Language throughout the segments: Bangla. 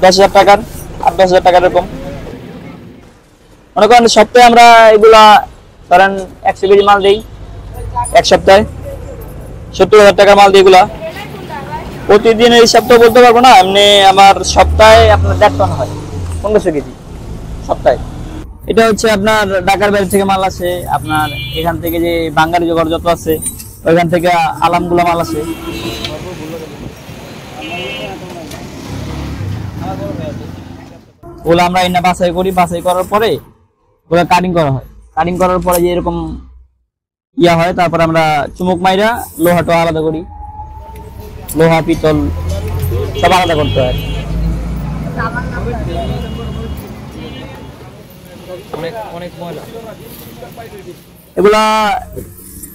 10,000 টাকার, 8-10,000 টাকার এরকম। মনে করেন সপ্তাহে আমরা এগুলা ধরেন 100 কেজি মাল দিই, এক সপ্তাহে 70,000 টাকার মাল দিই এগুলা। প্রতিদিনের হিসাব তো বলতে পারবো না, এমনি আমার সপ্তাহে আপনার 1.5 টন হয়, 1500 কেজি সপ্তাহে। এটা হচ্ছে আপনার ঢাকার বাইরে থেকে মাল আসে, আপনার এখান থেকে যে বাঙালি জোগাড় যত আছে ওইখান থেকে আলামগুলা মাল আসে। ওগুলো আমরা এনে বাছাই করি, বাছাই করার পরে ওগুলো কাটিং করা হয়। কাটিং করার পরে যে এরকম ইয়া হয়, তারপর আমরা চুমুক মাইরা লোহাটা আলাদা করি, লোহা পিতল সব আলাদা করতে হয়। এগুলা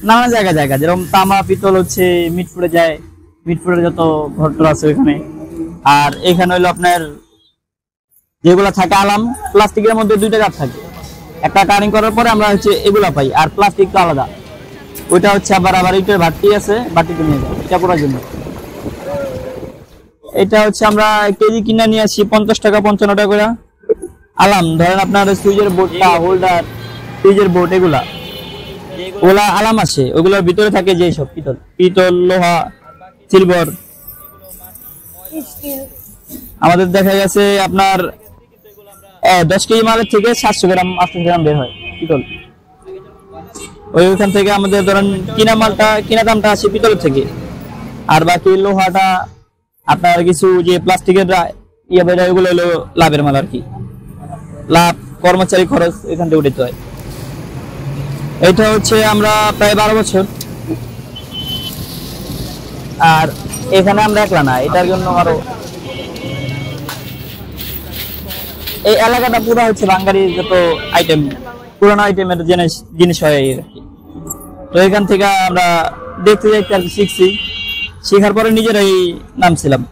নানা জায়গা যেরকম তামা পিতল হচ্ছে মিটফুটে যায়, মিটফুটের যত ঘর আছে ওইখানে। আর এখানে হইলো আপনার যেগুলা থাকে আলাম, প্লাস্টিকের মধ্যে 2টা জাত থাকে। একটা কাটিং করার পরে আমরা হচ্ছে এগুলা পাই, আর প্লাস্টিক তো আলাদা। ওইটা হচ্ছে আবার ইটের ভাটি আছে, ভাটিতে নিয়ে যায় এটা করার জন্য। এটা হচ্ছে আমরা কেজি কিনা নিয়ে আসি 50 টাকা 55 টাকা করে। আলাম ধরেন আপনার সুইচের বোর্ডটা, হোল্ডার, সুইচের বোর্ড এগুলা ওগুলা আলাম আছে, ওগুলোর ভিতরে থাকে যে সব পিতল, লোহা, সিলভার। আমাদের দেখা গেছে আপনার 10 কেজি মালের থেকে 700 গ্রাম 800 গ্রাম বের হয় পিতল। ওইখান থেকে আমাদের ধরেন কিনা দামটা আসে পিতলের থেকে। আর বাকি লোহাটা আপনার কিছু যে প্লাস্টিকের ইয়ে বের হয় ওগুলো হলো লাভের মাল আর কি, লাভ কর্মচারী খরচ এখান থেকে উঠাতে হয়। এটা হচ্ছে আমরা প্রায় 12 বছর। আর এখানে আমরা একলা না, এটার জন্য আরো এই এলাকাটা পুরো হচ্ছে বাঙালির যত আইটেম, পুরানো আইটেমের জিনিস হয় আর কি। তো এখান থেকে আমরা দেখতে দেখতে আর কি শিখছি, শেখার পরে নিজেরাই নামছিলাম।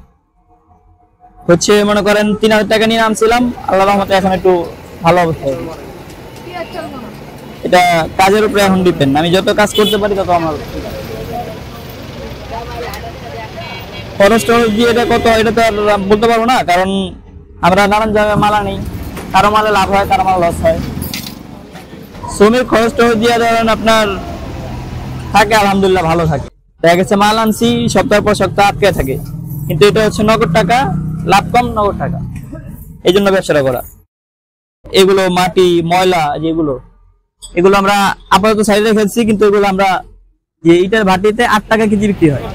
হচ্ছে মনে করেন 3,000 টাকা নিয়ে নামছিলাম, আল্লাহর রহমতে এখন একটু ভালো অবস্থা। এটা কাজের উপরে এখন ডিপেন্ড, আমি যত কাজ করতে পারি তত আমার খরচ দিয়ে এটা কত এটা তো আর বলতে পারবো না, কারণ আমরা নানান জায়গায় মাল আনি, কারো মালে লাভ হয়, কারো মাল লস হয়। শ্রমিক খরচ দিয়ে ধরেন আপনার থাকে আলহামদুলিল্লাহ ভালো থাকে। দেখা গেছে মাল আনছি সপ্তাহ পর সপ্তাহ আটকে থাকে, কিন্তু এটা হচ্ছে নগদ টাকা, লাভ কম, নগদ টাকা, এই জন্য ব্যবসাটা করা। এগুলো মাটি ময়লা যেগুলো, এগুলো আমরা আপাতত সাইডে রেখেছি, কিন্তু এগুলো আমরা যে ইটার ভাটিতে 8 টাকা কেজি বিক্রি হয়।